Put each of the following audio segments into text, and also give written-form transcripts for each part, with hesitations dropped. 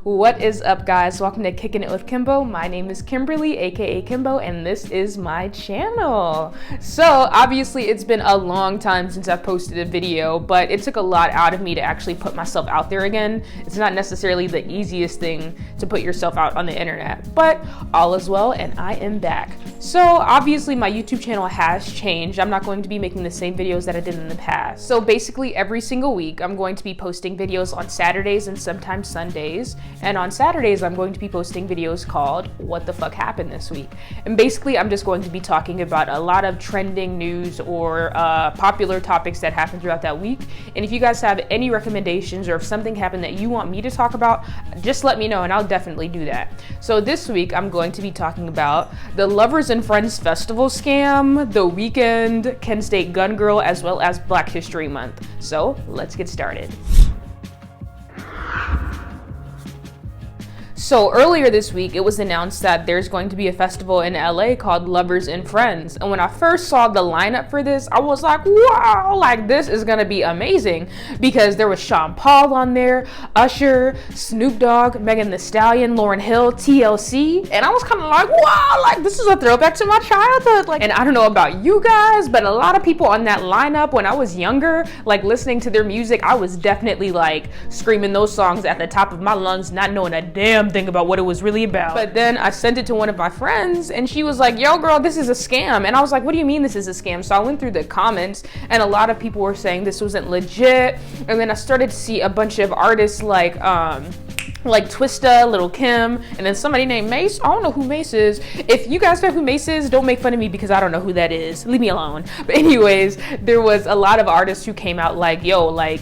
What is up, guys? Welcome to Kickin' It with Kimbo. My name is Kimberly, aka Kimbo, and this is my channel. So obviously it's been a long time since I've posted a video, but it took a lot out of me to actually put myself out there again. It's not necessarily the easiest thing to put yourself out on the internet, but all is well and I am back. So obviously my YouTube channel has changed. I'm not going to be making the same videos that I did in the past. So basically every single week I'm going to be posting videos on Saturdays and sometimes Sundays. And on Saturdays, I'm going to be posting videos called What the Fuck Happened This Week. And basically, I'm just going to be talking about a lot of trending news or popular topics that happened throughout that week. And if you guys have any recommendations or if something happened that you want me to talk about, just let me know and I'll definitely do that. So this week, I'm going to be talking about the Lovers and Friends Festival scam, the Weeknd, Kent State Gun Girl, as well as Black History Month. So let's get started. So earlier this week, it was announced that there's going to be a festival in LA called Lovers and Friends. And when I first saw the lineup for this, I was like, wow, like this is gonna be amazing. Because there was Sean Paul on there, Usher, Snoop Dogg, Megan Thee Stallion, Lauryn Hill, TLC. And I was kind of like, wow, like this is a throwback to my childhood. Like, and I don't know about you guys, but a lot of people on that lineup when I was younger, like listening to their music, I was definitely like screaming those songs at the top of my lungs, not knowing a damn thing about what it was really about. But then I sent it to one of my friends and she was like, yo girl, this is a scam. And I was like, what do you mean this is a scam? So I went through the comments and a lot of people were saying this wasn't legit. And then I started to see a bunch of artists like Twista, Lil' Kim, and then somebody named Mace. I don't know who Mace is. If you guys know who Mace is, don't make fun of me because I don't know who that is. Leave me alone. But anyways, there was a lot of artists who came out like, yo, like,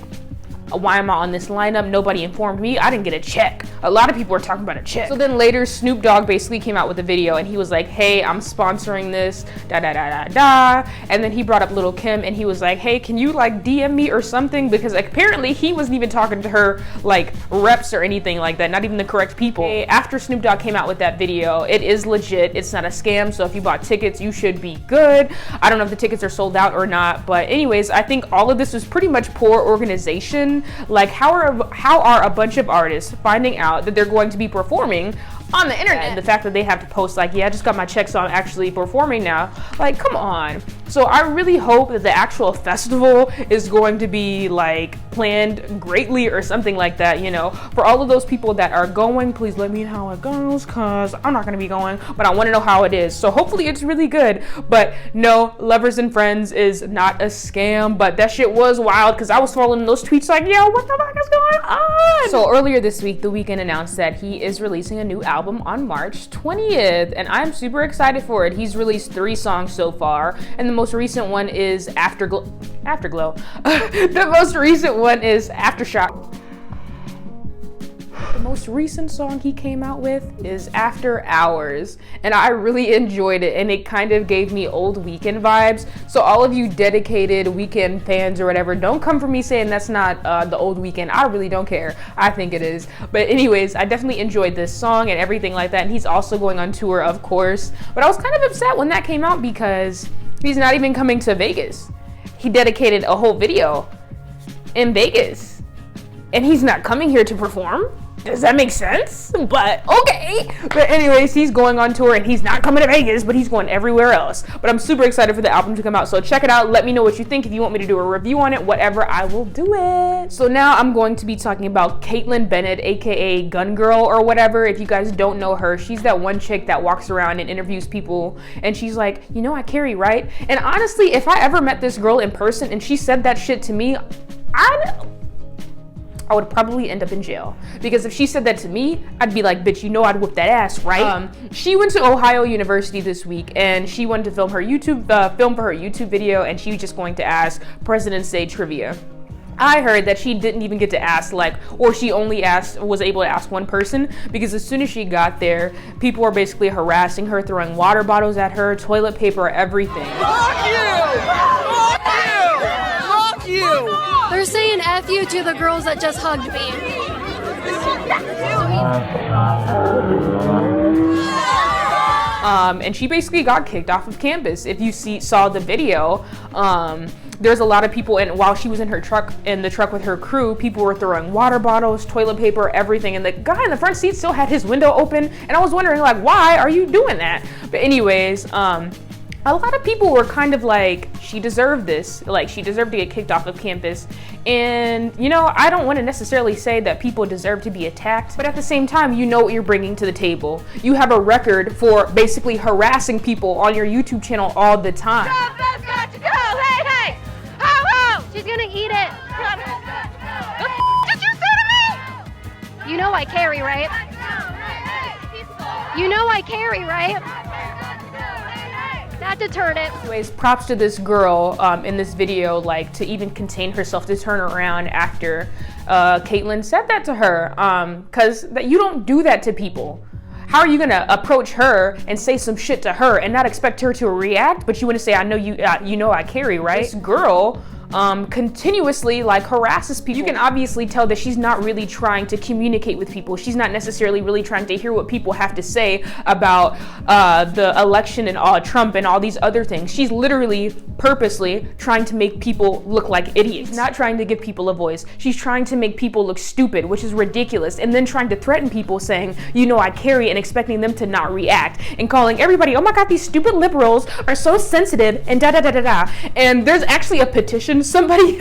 why am I on this lineup? Nobody informed me. I didn't get a check. A lot of people were talking about a check. So then later Snoop Dogg basically came out with a video and he was like, hey, I'm sponsoring this, da da da da da. And then he brought up Lil' Kim and he was like, hey, can you like DM me or something? Because like, apparently he wasn't even talking to her like reps or anything like that, not even the correct people. After Snoop Dogg came out with that video, it is legit. It's not a scam. So if you bought tickets, you should be good. I don't know if the tickets are sold out or not, but anyways, I think all of this was pretty much poor organization. Like how are a bunch of artists finding out that they're going to be performing on the internet? And the fact that they have to post like, yeah, I just got my check, so I'm actually performing now. Like, come on. So I really hope that the actual festival is going to be like planned greatly or something like that, you know. For all of those people that are going, please let me know how it goes because I'm not gonna be going, but I wanna know how it is. So hopefully it's really good. But no, Lovers and Friends is not a scam, but that shit was wild because I was following those tweets like, yo, what the fuck is going on? So earlier this week, The Weeknd announced that he is releasing a new album on March 20th, and I'm super excited for it. He's released 3 songs so far, and the most recent one is Afterglow. The most recent one is Aftershock. The most recent song he came out with is After Hours, and I really enjoyed it, and it kind of gave me old Weeknd vibes. So all of you dedicated Weeknd fans or whatever, don't come for me saying that's not the old Weeknd. I really don't care. I think it is. But anyways, I definitely enjoyed this song and everything like that, and he's also going on tour, of course. But I was kind of upset when that came out because he's not even coming to Vegas. He dedicated a whole video in Vegas, and he's not coming here to perform. Does that make sense? But okay. But anyways, he's going on tour and he's not coming to Vegas, but he's going everywhere else. But I'm super excited for the album to come out. So check it out. Let me know what you think. If you want me to do a review on it, whatever, I will do it. So now I'm going to be talking about Kaitlyn Bennett, aka Gun Girl or whatever. If you guys don't know her, she's that one chick that walks around and interviews people and she's like, you know, I carry, right? And honestly, if I ever met this girl in person and she said that shit to me, I would probably end up in jail. Because if she said that to me, I'd be like, bitch, you know I'd whoop that ass, right? She went to Ohio University this week and she wanted to film her YouTube video, and she was just going to ask President's Day trivia. I heard that she didn't even get to ask or she only was able to ask one person, because as soon as she got there, people were basically harassing her, throwing water bottles at her, toilet paper, everything. Fuck you! Fuck you! Fuck you! They're saying F you to the girls that just hugged me. And she basically got kicked off of campus. If you saw the video, There's a lot of people, and while she was in the truck with her crew, people were throwing water bottles, toilet paper, everything, and the guy in the front seat still had his window open, and I was wondering, like, why are you doing that? But anyways, a lot of people were kind of like, she deserved this, like she deserved to get kicked off of campus. And you know, I don't want to necessarily say that people deserve to be attacked, but at the same time, you know what you're bringing to the table. You have a record for basically harassing people on your YouTube channel all the time. That's got to go. Hey, hey. Ho, ho. She's gonna eat it. Did you say to me? You know I carry, right? You know I carry, right? That deterred it. Anyways, props to this girl in this video, like to even contain herself to turn around after Caitlyn said that to her, because you don't do that to people. How are you gonna approach her and say some shit to her and not expect her to react, but you want to say, I know you, you know I carry, right? This girl continuously like harasses people. You can obviously tell that she's not really trying to communicate with people. She's not necessarily really trying to hear what people have to say about the election and Trump and all these other things. She's literally purposely trying to make people look like idiots. She's not trying to give people a voice. She's trying to make people look stupid, which is ridiculous, and then trying to threaten people saying, you know I carry, and expecting them to not react, and calling everybody, oh my god, these stupid liberals are so sensitive, and da da da da da. And there's actually a petition. Somebody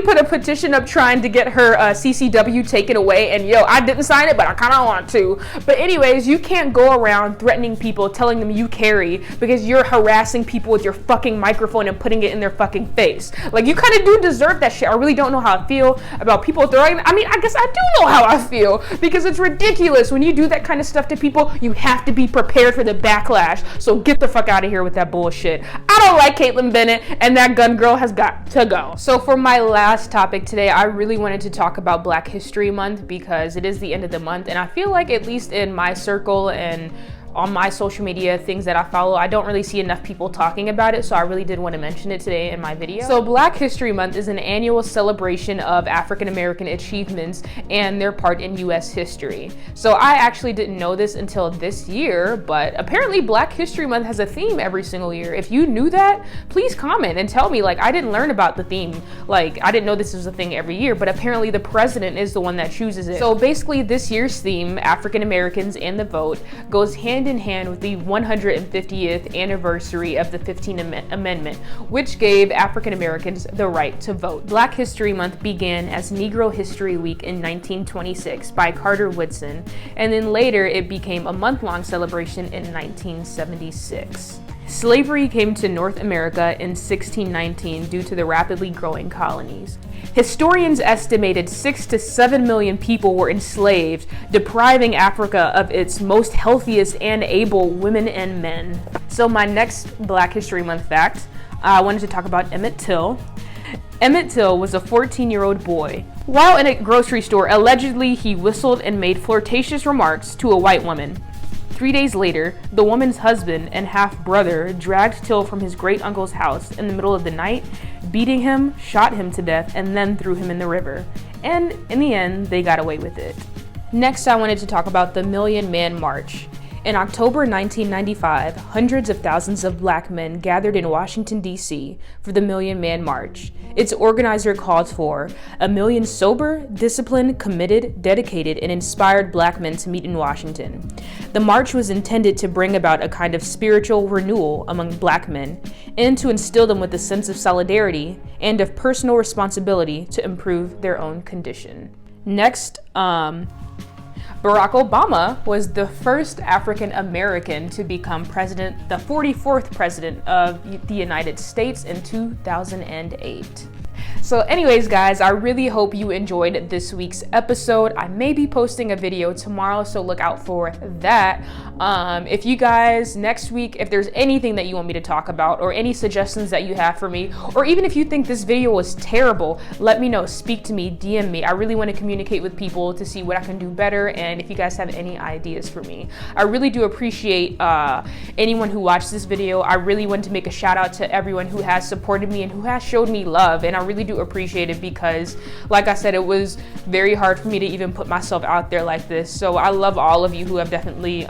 put a petition up trying to get her CCW taken away, and yo, I didn't sign it, but I kind of want to. But anyways, you can't go around threatening people, telling them you carry, because you're harassing people with your fucking microphone and putting it in their fucking face. Like, you kind of do deserve that shit. I really don't know how I feel about people throwing, I mean, I guess I do know how I feel, because it's ridiculous. When you do that kind of stuff to people, you have to be prepared for the backlash. So get the fuck out of here with that bullshit. I don't like Caitlyn Bennett, and that gun girl has got to go. So for my last topic today, I really wanted to talk about Black History Month, because it is the end of the month, and I feel like, at least in my circle and on my social media, things that I follow, I don't really see enough people talking about it, so I really did want to mention it today in my video. So Black History Month is an annual celebration of African American achievements and their part in US history. So I actually didn't know this until this year, but apparently Black History Month has a theme every single year. If you knew that, please comment and tell me. Like, I didn't learn about the theme. Like, I didn't know this was a thing every year, but apparently the president is the one that chooses it. So basically this year's theme, African Americans and the Vote, goes hand in hand with the 150th anniversary of the 15th Amendment, which gave African Americans the right to vote. Black History Month began as Negro History Week in 1926 by Carter Woodson, and then later it became a month-long celebration in 1976. Slavery came to North America in 1619 due to the rapidly growing colonies. Historians estimated 6 to 7 million people were enslaved, depriving Africa of its most healthiest and able women and men. So my next Black History Month fact, I wanted to talk about Emmett Till. Emmett Till was a 14-year-old boy. While in a grocery store, allegedly he whistled and made flirtatious remarks to a white woman. 3 days later, the woman's husband and half-brother dragged Till from his great-uncle's house in the middle of the night, beating him, shot him to death, and then threw him in the river. And in the end, they got away with it. Next, I wanted to talk about the Million Man March. In October 1995, hundreds of thousands of Black men gathered in Washington, D.C. for the Million Man March. Its organizer called for 1 million sober, disciplined, committed, dedicated, and inspired Black men to meet in Washington. The march was intended to bring about a kind of spiritual renewal among Black men and to instill them with a sense of solidarity and of personal responsibility to improve their own condition. Next, Barack Obama was the first African American to become president, the 44th president of the United States in 2008. So anyways, guys, I really hope you enjoyed this week's episode. I may be posting a video tomorrow, so look out for that. If you guys, next week, if there's anything that you want me to talk about or any suggestions that you have for me, or even if you think this video was terrible, let me know. Speak to me, DM me. I really want to communicate with people to see what I can do better, and if you guys have any ideas for me. I really do appreciate anyone who watched this video. I really want to make a shout out to everyone who has supported me and who has showed me love, and I really do do appreciate it, because like I said, it was very hard for me to even put myself out there like this. So I love all of you who have definitely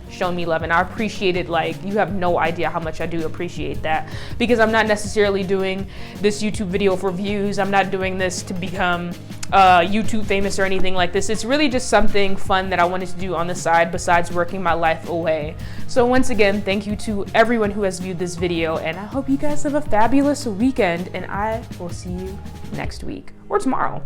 shown me love, and I appreciate it. Like, you have no idea how much I do appreciate that, because I'm not necessarily doing this YouTube video for views. I'm not doing this to become YouTube famous or anything like this. It's really just something fun that I wanted to do on the side besides working my life away. So once again, thank you to everyone who has viewed this video, and I hope you guys have a fabulous weekend, and I will see you next week or tomorrow.